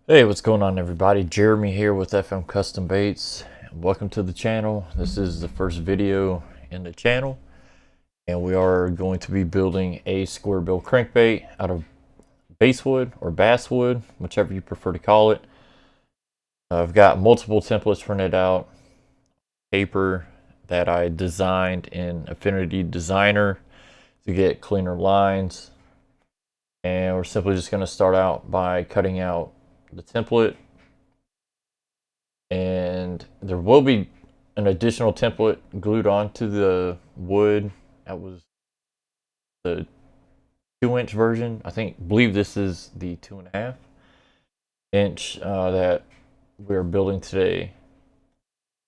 Hey, what's going on, everybody? Jeremy here with FM Custom Baits. Welcome to the channel. This is the first video in the channel, and we are going to be building a square bill crankbait out of basswood or basswood, whichever you prefer to call it. I've got multiple templates printed out, paper that I designed in Affinity Designer to get cleaner lines, and we're simply just going to start out by cutting out the template, and there will be an additional template glued onto the wood. That was the 2-inch version. Believe this is the 2.5-inch that we're building today.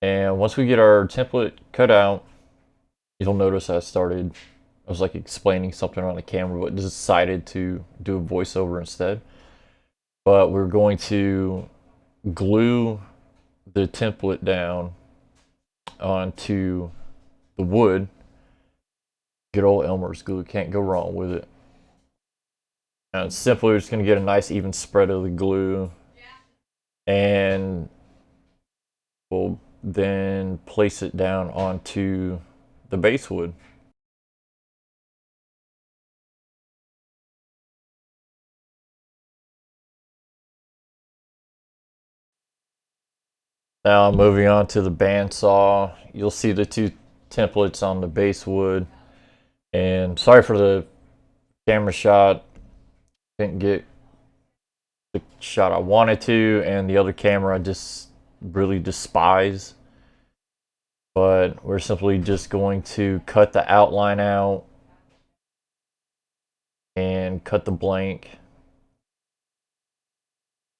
And once we get our template cut out, you'll notice I was like explaining something on the camera, but decided to do a voiceover instead. But we're going to glue the template down onto the wood. Good old Elmer's glue, can't go wrong with it. And simply we're just going to get a nice even spread of the glue, and we'll then place it down onto the basswood. Now moving on to the bandsaw, you'll see the two templates on the basswood. And sorry for the camera shot, didn't get the shot I wanted to, and the other camera I just really despise. But we're simply just going to cut the outline out and cut the blank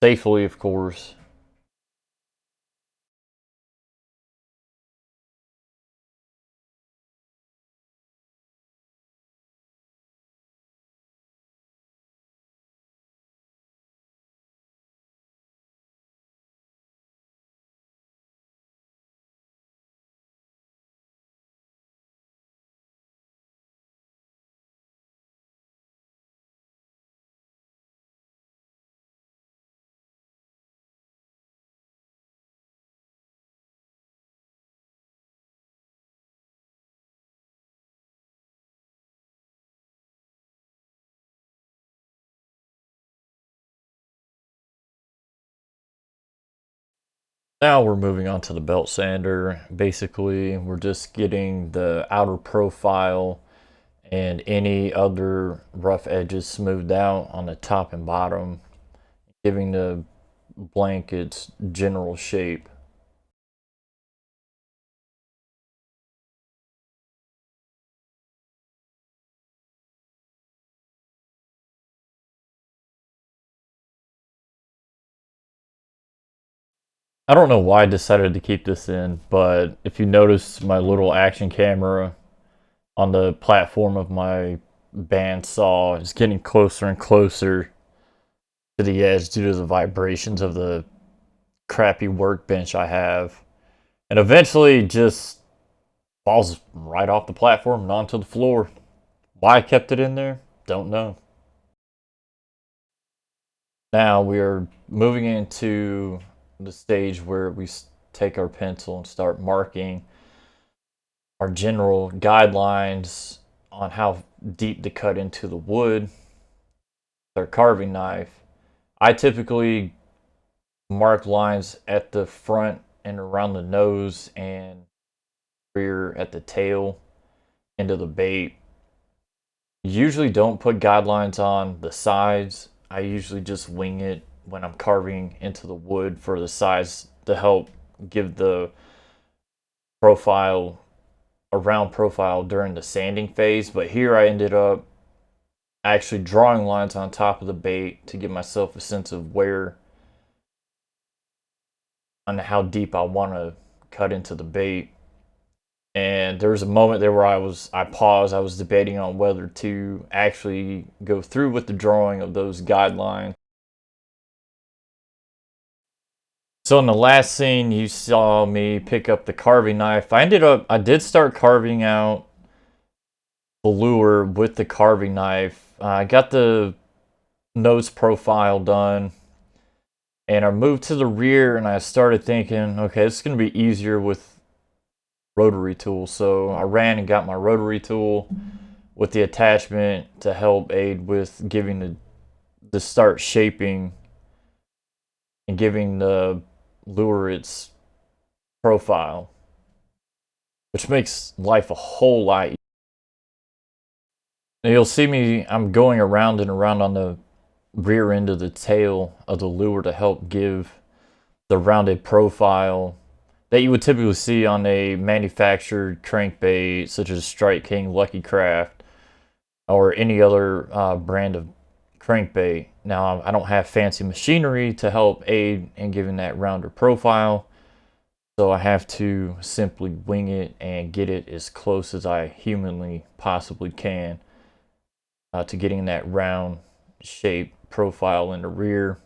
safely, of course. Now we're moving on to the belt sander. Basically, we're just getting the outer profile and any other rough edges smoothed out on the top and bottom, giving the blank its general shape. I don't know why I decided to keep this in, but if you notice my little action camera on the platform of my bandsaw is getting closer and closer to the edge due to the vibrations of the crappy workbench I have, and eventually just falls right off the platform and onto the floor. Why I kept it in there, don't know. Now we are moving into the stage where we take our pencil and start marking our general guidelines on how deep to cut into the wood with our carving knife. I typically mark lines at the front and around the nose and rear at the tail end of the bait. Usually don't put guidelines on the sides. I usually just wing it when I'm carving into the wood for the sides to help give the profile, a round profile during the sanding phase. But here I ended up actually drawing lines on top of the bait to give myself a sense of where and how deep I want to cut into the bait. And there was a moment there where I paused. I was debating on whether to actually go through with the drawing of those guidelines. So in the last scene, you saw me pick up the carving knife. I did start carving out the lure with the carving knife. I got the nose profile done. And I moved to the rear and I started thinking, okay, it's going to be easier with rotary tools. So I ran and got my rotary tool with the attachment to help aid with giving the start shaping and giving the lure its profile, which makes life a whole lot easier. Now you'll see me, I'm going around and around on the rear end of the tail of the lure to help give the rounded profile that you would typically see on a manufactured crankbait such as Strike King, Lucky Craft, or any other brand of crankbait. Now, I don't have fancy machinery to help aid in giving that rounder profile, so I have to simply wing it and get it as close as I humanly possibly can to getting that round shape profile in the rear.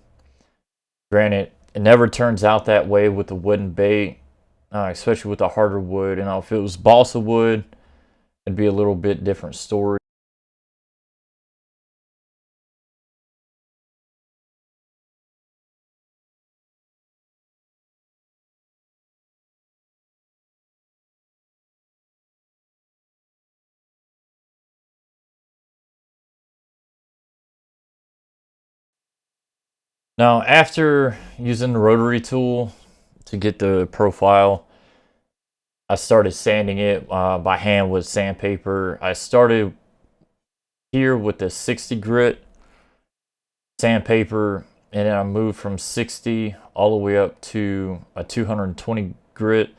Granted, it never turns out that way with the wooden bait, especially with the harder wood. And if it was balsa wood, it'd be a little bit different story. Now, after using the rotary tool to get the profile, I started sanding it by hand with sandpaper. I started here with the 60 grit sandpaper, and then I moved from 60 all the way up to a 220 grit.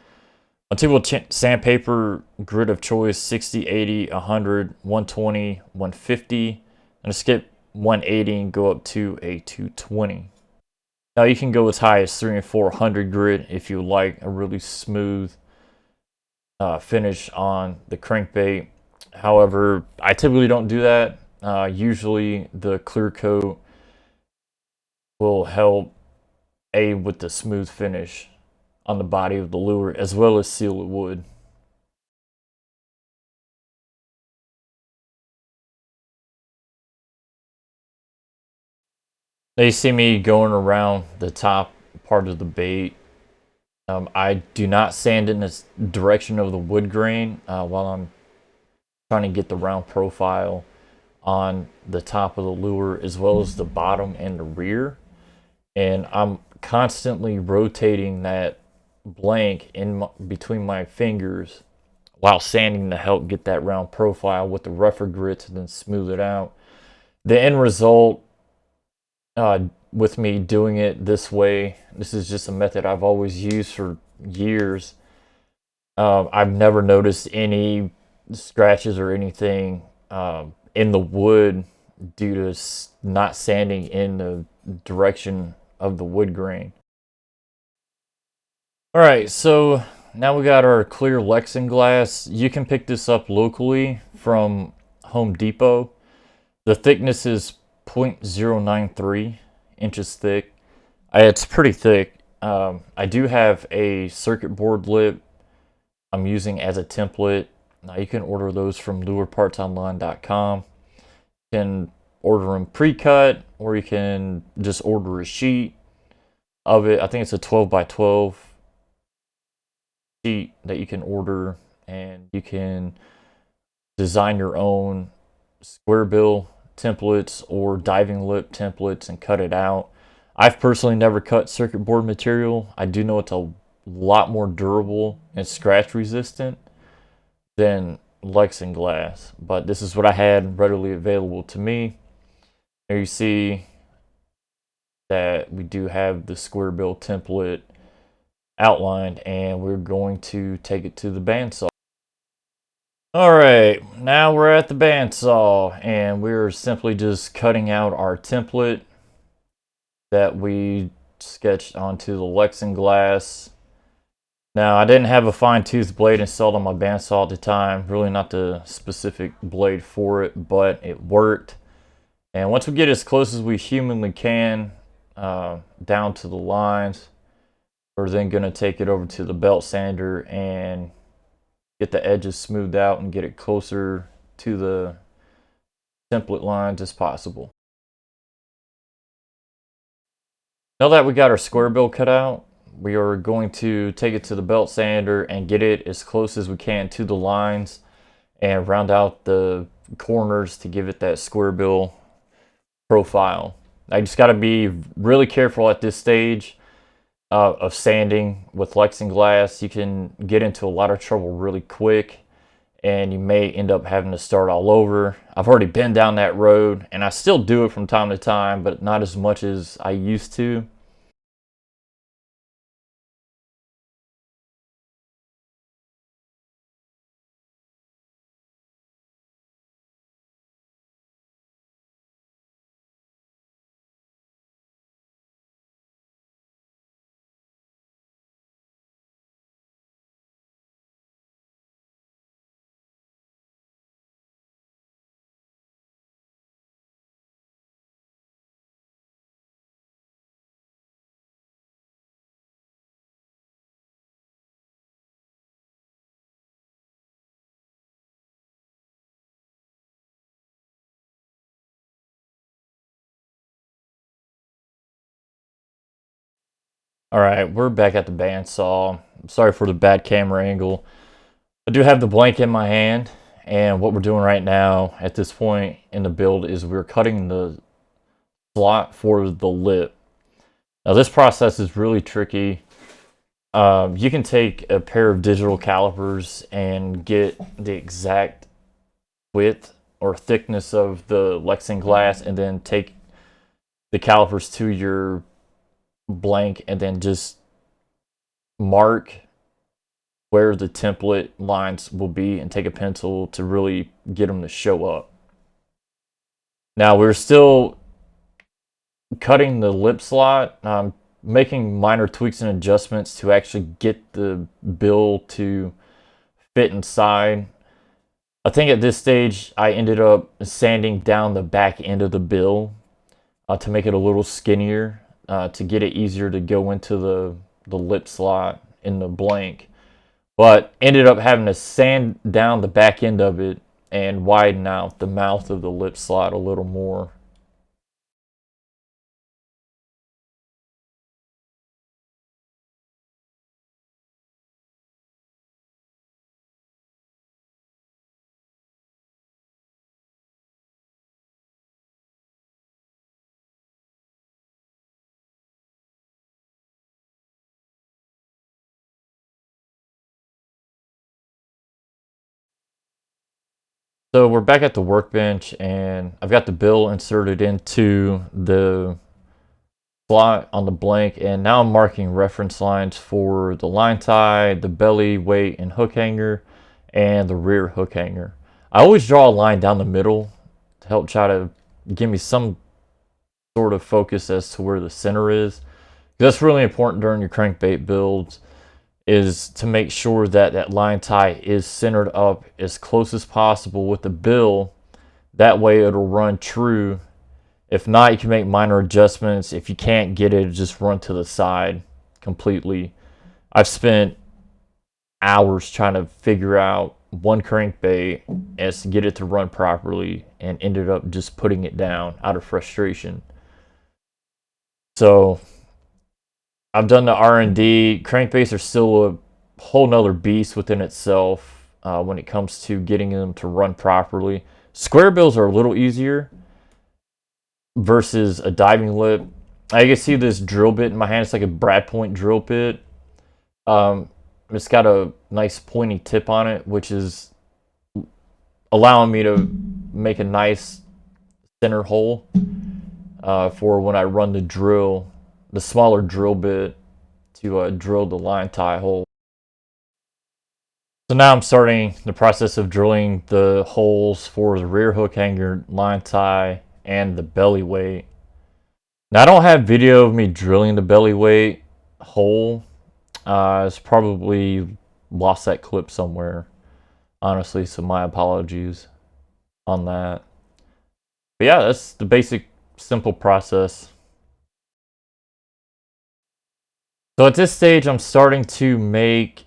A typical sandpaper grit of choice: 60, 80, 100, 120, 150. And I skip 180 and go up to a 220. Now you can go as high as 300 and 400 grit if you like a really smooth finish on the crankbait. However, I typically don't do that. Usually the clear coat will help aid with the smooth finish on the body of the lure as well as seal it wood. Now you see me going around the top part of the bait. I do not sand in the direction of the wood grain while I'm trying to get the round profile on the top of the lure as well as the bottom and the rear. And I'm constantly rotating that blank in between my fingers while sanding to help get that round profile with the rougher grits and then smooth it out. The end result with me doing it this way, this is just a method I've always used for years. I've never noticed any scratches or anything in the wood due to not sanding in the direction of the wood grain. All right, so now we got our clear Lexinglass. You can pick this up locally from Home Depot. The thickness is 0.093 inches thick. It's pretty thick. I do have a circuit board lip I'm using as a template. Now you can order those from lurepartsonline.com. You can order them pre-cut, or you can just order a sheet of it. I think it's a 12 by 12 sheet that you can order, and you can design your own square bill templates or diving lip templates and cut it out. I've personally never cut circuit board material. I do know it's a lot more durable and scratch resistant than Lexinglass, but this is what I had readily available to me. There you see that we do have the square bill template outlined, and we're going to take it to the bandsaw. All right, now we're at the bandsaw, and we're simply just cutting out our template that we sketched onto the Lexinglass. Now, I didn't have a fine-tooth blade installed on my bandsaw at the time, really not the specific blade for it, but it worked. And once we get as close as we humanly can down to the lines, we're then going to take it over to the belt sander and get the edges smoothed out and get it closer to the template lines as possible. Now that we got our square bill cut out, we are going to take it to the belt sander and get it as close as we can to the lines and round out the corners to give it that square bill profile. I just got to be really careful at this stage of sanding with Lexinglass. You can get into a lot of trouble really quick, and you may end up having to start all over. I've already been down that road, and I still do it from time to time, but not as much as I used to. All right, we're back at the bandsaw. Sorry for the bad camera angle. I do have the blank in my hand, and what we're doing right now at this point in the build is we're cutting the slot for the lip. Now this process is really tricky. You can take a pair of digital calipers and get the exact width or thickness of the Lexinglass, and then take the calipers to your blank and then just mark where the template lines will be and take a pencil to really get them to show up. Now we're still cutting the lip slot, making minor tweaks and adjustments to actually get the bill to fit inside. I think at this stage I ended up sanding down the back end of the bill to make it a little skinnier, to get it easier to go into the lip slot in the blank. But ended up having to sand down the back end of it and widen out the mouth of the lip slot a little more. So we're back at the workbench, and I've got the bill inserted into the slot on the blank, and now I'm marking reference lines for the line tie, the belly, weight, and hook hanger, and the rear hook hanger. I always draw a line down the middle to help try to give me some sort of focus as to where the center is. That's really important during your crankbait builds, is to make sure that that line tie is centered up as close as possible with the bill. That way it'll run true. If not, you can make minor adjustments. If you can't get it, just run to the side completely. I've spent hours trying to figure out one crankbait as to get it to run properly, and ended up just putting it down out of frustration. So I've done the R&D. Crankbaits are still a whole nother beast within itself when it comes to getting them to run properly. Square bills are a little easier versus a diving lip. I can see this drill bit in my hand. It's like a brad point drill bit. It's got a nice pointy tip on it, which is allowing me to make a nice center hole for when I run the drill, the smaller drill bit, to drill the line tie hole. So now I'm starting the process of drilling the holes for the rear hook hanger, line tie, and the belly weight. Now I don't have video of me drilling the belly weight hole. It's probably lost that clip somewhere, honestly, so my apologies on that. But yeah, that's the basic, simple process. So at this stage, I'm starting to make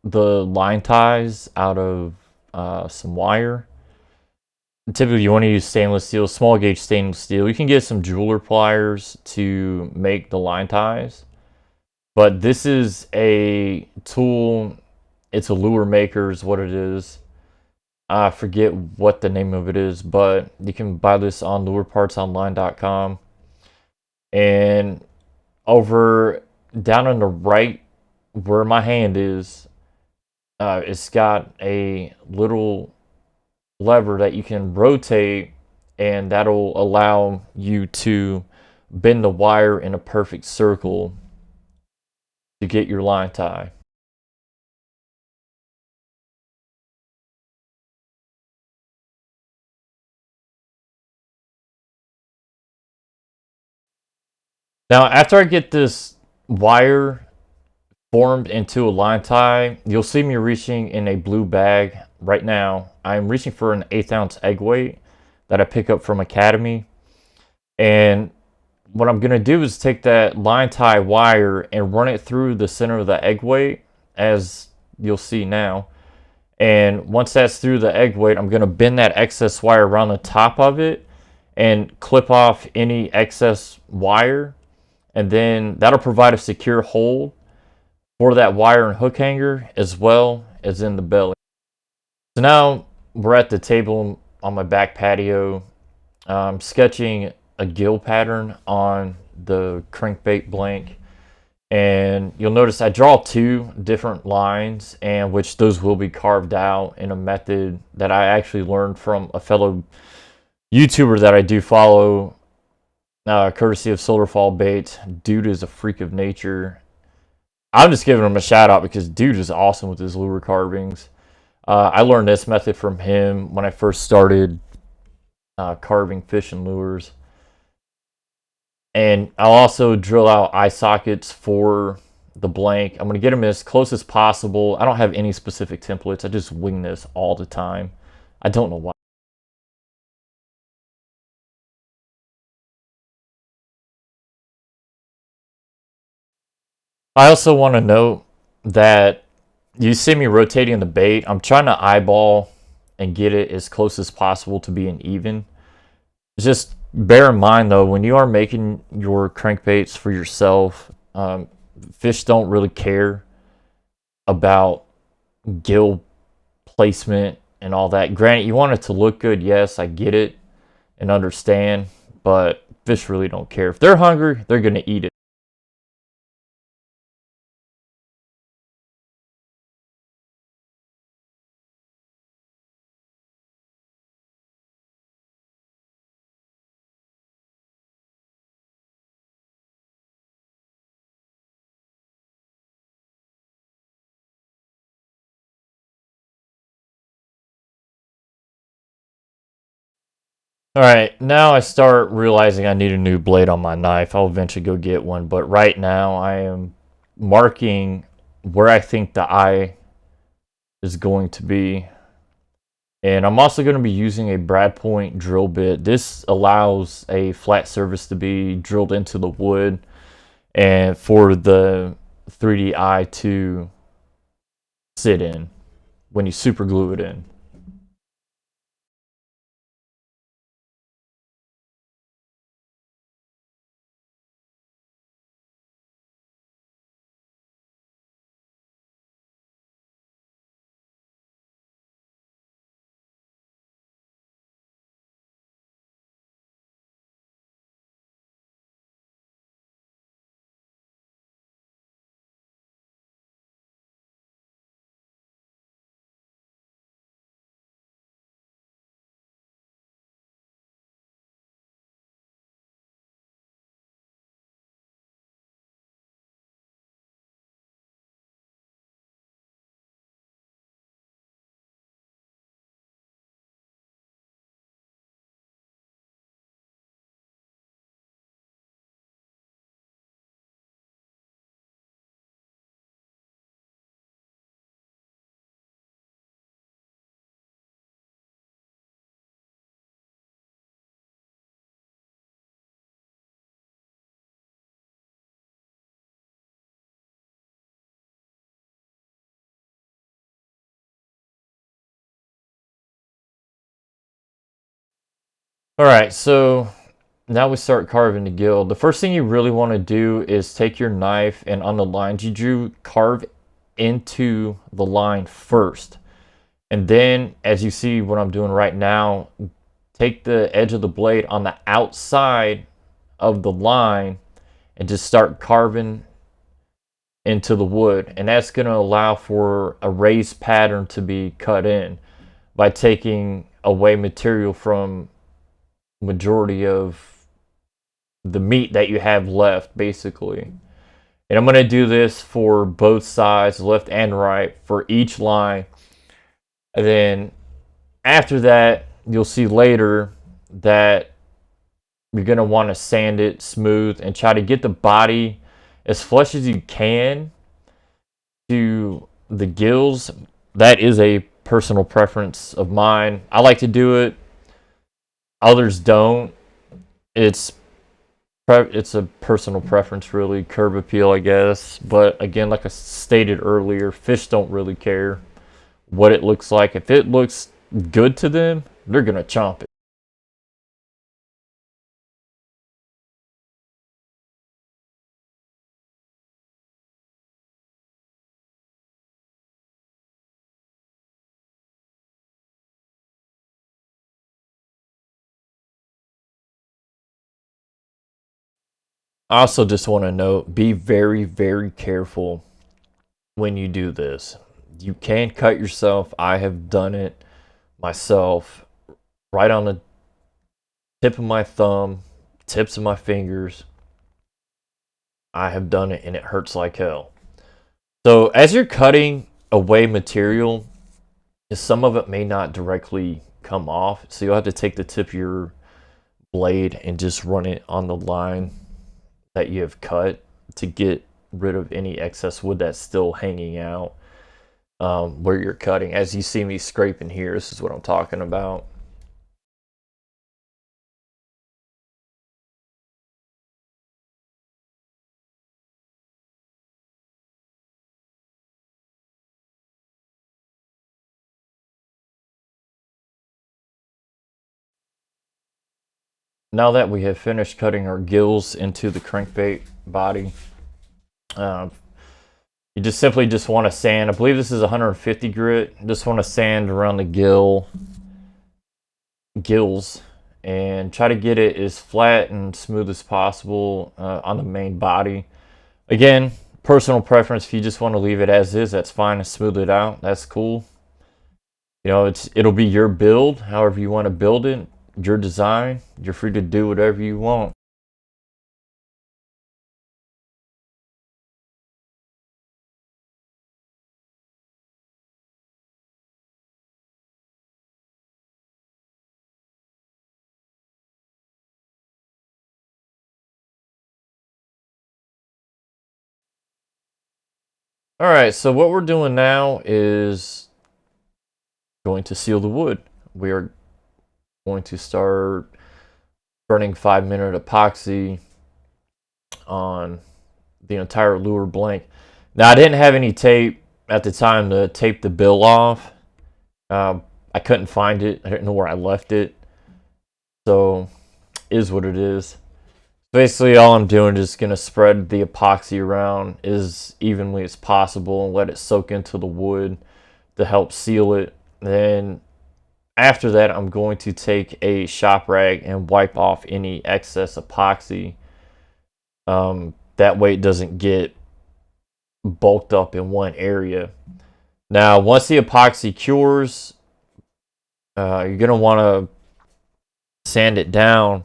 the line ties out of some wire. typically you want to use stainless steel, small gauge stainless steel. You can get some jeweler pliers to make the line ties, but this is a tool. It's a lure maker is what it is. I forget what the name of it is, but you can buy this on lurepartsonline.com. And over down on the right where my hand is, it's got a little lever that you can rotate, and that'll allow you to bend the wire in a perfect circle to get your line tie. Now, after I get this wire formed into a line tie, you'll see me reaching in a blue bag right now. I'm reaching for an 1/8 ounce egg weight that I pick up from Academy. And what I'm going to do is take that line tie wire and run it through the center of the egg weight, as you'll see now. And once that's through the egg weight, I'm going to bend that excess wire around the top of it and clip off any excess wire. And then that'll provide a secure hold for that wire and hook hanger as well as in the belly. So now we're at the table on my back patio, sketching a gill pattern on the crankbait blank. And you'll notice I draw 2 different lines, and which those will be carved out in a method that I actually learned from a fellow YouTuber that I do follow, courtesy of Solarfall Baits. Dude is a freak of nature. I'm just giving him a shout out because dude is awesome with his lure carvings. I learned this method from him when I first started carving fishing lures. And I'll also drill out eye sockets for the blank. I'm going to get them as close as possible. I don't have any specific templates. I just wing this all the time. I don't know why. I also want to note that you see me rotating the bait. I'm trying to eyeball and get it as close as possible to being even. Just bear in mind though, when you are making your crankbaits for yourself, fish don't really care about gill placement and all that. Granted, you want it to look good. Yes, I get it and understand, but fish really don't care. If they're hungry, they're going to eat it. All right, now I start realizing I need a new blade on my knife. I'll eventually go get one, but right now I am marking where I think the eye is going to be. And I'm also going to be using a brad point drill bit. This allows a flat surface to be drilled into the wood and for the 3D eye to sit in when you super glue it in. All right, so now we start carving the gill. The first thing you really want to do is take your knife and on the lines you drew, carve into the line first. And then, as you see what I'm doing right now, take the edge of the blade on the outside of the line and just start carving into the wood. And that's going to allow for a raised pattern to be cut in by taking away material from majority of the meat that you have left, basically. And I'm going to do this for both sides, left and right, for each line. And then after that, you'll see later that you're going to want to sand it smooth and try to get the body as flush as you can to the gills. That is a personal preference of mine. I like to do it. Others don't. It's a personal preference, really. Curb appeal, I guess. But again, like I stated earlier, fish don't really care what it looks like. If it looks good to them, they're gonna chomp it. I also just want to note, be very, very careful when you do this. You can cut yourself. I have done it myself, right on the tip of my thumb, tips of my fingers. I have done it and it hurts like hell. So as you're cutting away material, some of it may not directly come off. So you'll have to take the tip of your blade and just run it on the line that you have cut to get rid of any excess wood that's still hanging out where you're cutting. As you see me scraping here, this is what I'm talking about. Now that we have finished cutting our gills into the crankbait body, you just simply want to sand. I believe this is 150 grit. Just want to sand around the gills and try to get it as flat and smooth as possible on the main body. Again, personal preference. If you just want to leave it as is, that's fine, and smooth it out. That's cool. You know, it'll be your build, however you want to build it, your design. You're free to do whatever you want. All right, so what we're doing now is going to seal the wood. We are going to start burning 5-minute epoxy on the entire lure blank. Now, I didn't have any tape at the time to tape the bill off. I couldn't find it. I didn't know where I left it. So, is what it is. Basically, all I'm doing is going to spread the epoxy around as evenly as possible and let it soak into the wood to help seal it. Then after that, I'm going to take a shop rag and wipe off any excess epoxy. That way it doesn't get bulked up in one area. Now, once the epoxy cures, you're going to want to sand it down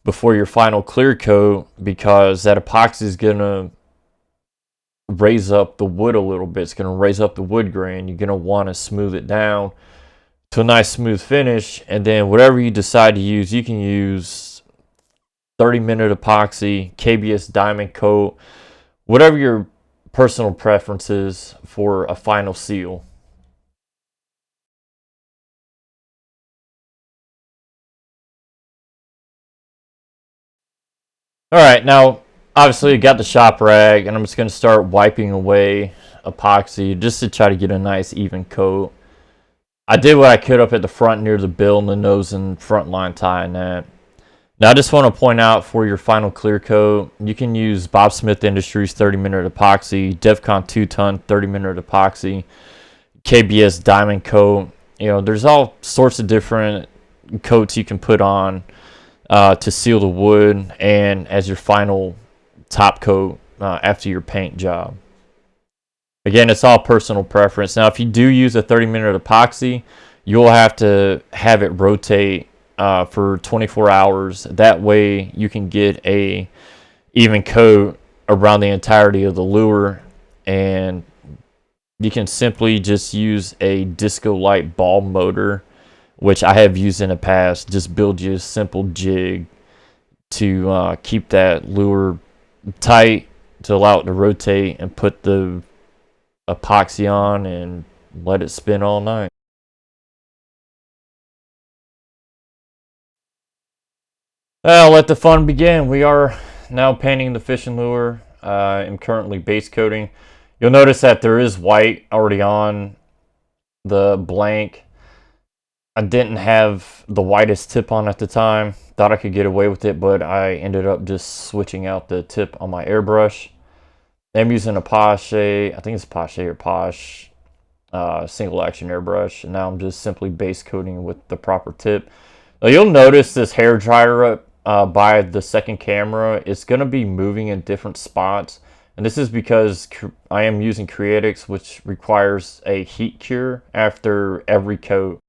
before your final clear coat, because that epoxy is going to raise up the wood a little bit. It's going to raise up the wood grain. You're going to want to smooth it down to a nice smooth finish. And then whatever you decide to use, you can use 30-minute epoxy, KBS diamond coat, whatever your personal preference is for a final seal. All right, now obviously I got the shop rag and I'm just going to start wiping away epoxy just to try to get a nice even coat. I did what I could up at the front near the bill and the nose and front line tie and that. Now I just want to point out for your final clear coat, you can use Bob Smith Industries 30-minute epoxy, Defcon 2-ton 30-minute epoxy, KBS diamond coat. You know, there's all sorts of different coats you can put on to seal the wood and as your final top coat after your paint job. Again, it's all personal preference. Now, if you do use a 30-minute epoxy, you'll have to have it rotate for 24 hours. That way, you can get a even coat around the entirety of the lure, and you can simply just use a disco light ball motor, which I have used in the past. Just build you a simple jig to keep that lure tight to allow it to rotate, and put the epoxy on and let it spin all night. Well, let the fun begin. We are now painting the fishing lure. I'm currently base coating. You'll notice that there is white already on the blank. I didn't have the whitest tip on at the time. Thought I could get away with it, but I ended up just switching out the tip on my airbrush. I'm using a Pache, I think it's Pache or Posh, single action airbrush. And now I'm just simply base coating with the proper tip. Now you'll notice this hair dryer up by the second camera. It's going to be moving in different spots. And this is because I am using Creatix, which requires a heat cure after every coat.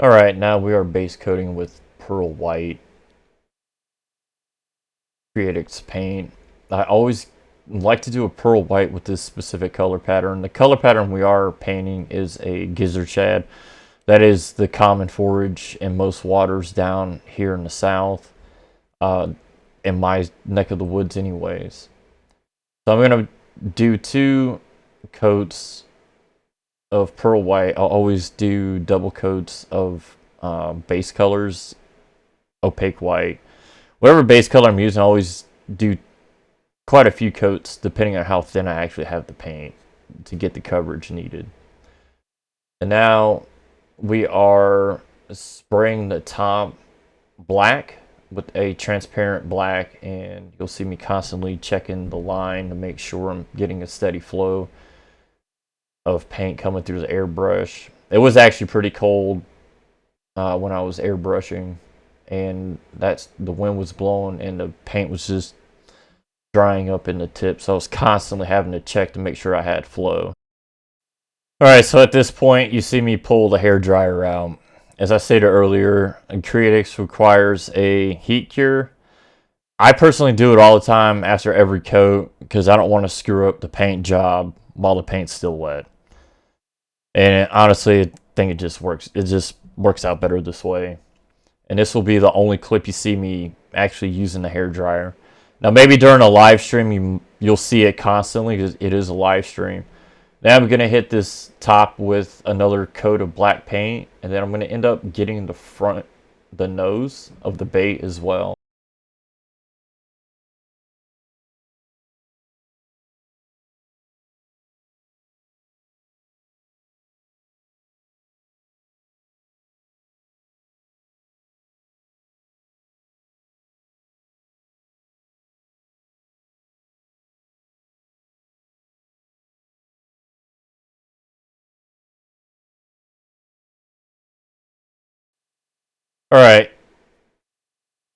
Alright, now we are base coating with pearl white Creatix paint. I always like to do a pearl white with this specific color pattern. The color pattern we are painting is a gizzard shad. That is the common forage in most waters down here in the south, in my neck of the woods anyways. So I'm going to do 2 coats of pearl white. I'll always do double coats of base colors, opaque white. Whatever base color I'm using, I always do quite a few coats depending on how thin I actually have the paint to get the coverage needed. And now we are spraying the top black with a transparent black, and you'll see me constantly checking the line to make sure I'm getting a steady flow of paint coming through the airbrush. It was actually pretty cold when I was airbrushing, and the wind was blowing and the paint was just drying up in the tip, so I was constantly having to check to make sure I had flow. Alright, so at this point you see me pull the hair dryer out. As I stated earlier, Creatix requires a heat cure. I personally do it all the time after every coat because I don't want to screw up the paint job while the paint's still wet. And honestly, I think it just works out better this way. And this will be the only clip you see me actually using the hair dryer. Now maybe during a live stream you'll see it constantly because it is a live stream. Now I'm going to hit this top with another coat of black paint, and then I'm going to end up getting the nose of the bait as well. Alright,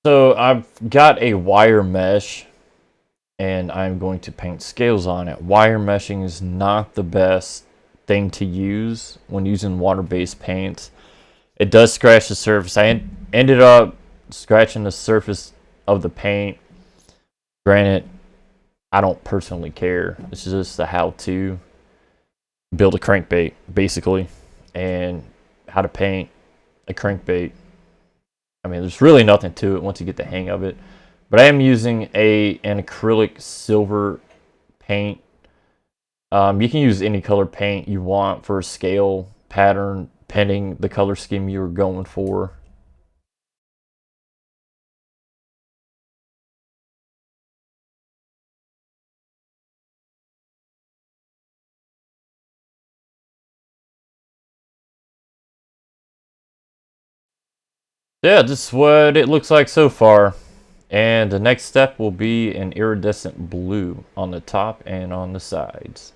so I've got a wire mesh and I'm going to paint scales on it. Wire meshing is not the best thing to use when using water-based paints. It does scratch the surface. I ended up scratching the surface of the paint. Granted, I don't personally care. This is just a how-to build a crankbait, basically, and how to paint a crankbait. I mean, there's really nothing to it once you get the hang of it. But I am using an acrylic silver paint. You can use any color paint you want for a scale pattern, pending the color scheme you were going for. Yeah, this is what it looks like so far. And the next step will be an iridescent blue on the top and on the sides.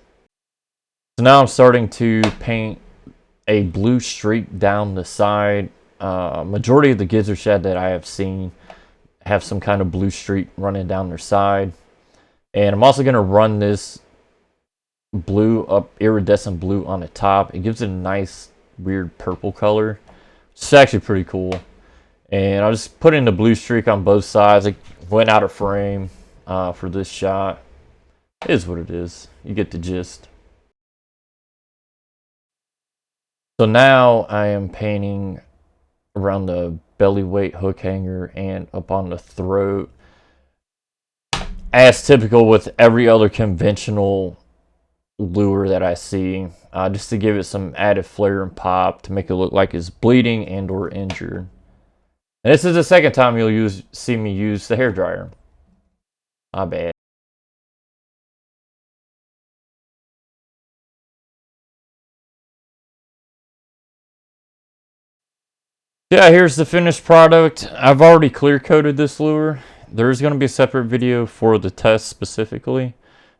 So now I'm starting to paint a blue streak down the side. Majority of the gizzard shad that I have seen have some kind of blue streak running down their side. And I'm also going to run this blue up, iridescent blue on the top. It gives it a nice weird purple color. It's actually pretty cool. And I'll just put in the blue streak on both sides. It went out of frame for this shot. It is what it is. You get the gist. So now I am painting around the belly weight hook hanger and up on the throat. As typical with every other conventional lure that I see, just to give it some added flair and pop to make it look like it's bleeding and or injured. And this is the second time you'll see me use the hairdryer. My bad. Yeah, here's the finished product. I've already clear coated this lure. There is going to be a separate video for the test specifically.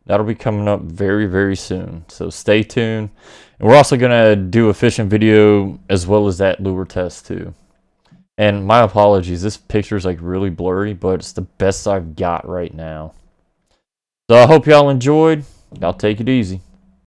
That'll be coming up very, very soon. So stay tuned. And we're also going to do a fishing video as well as that lure test too. And my apologies, this picture is like really blurry, but it's the best I've got right now. So I hope y'all enjoyed. Y'all take it easy.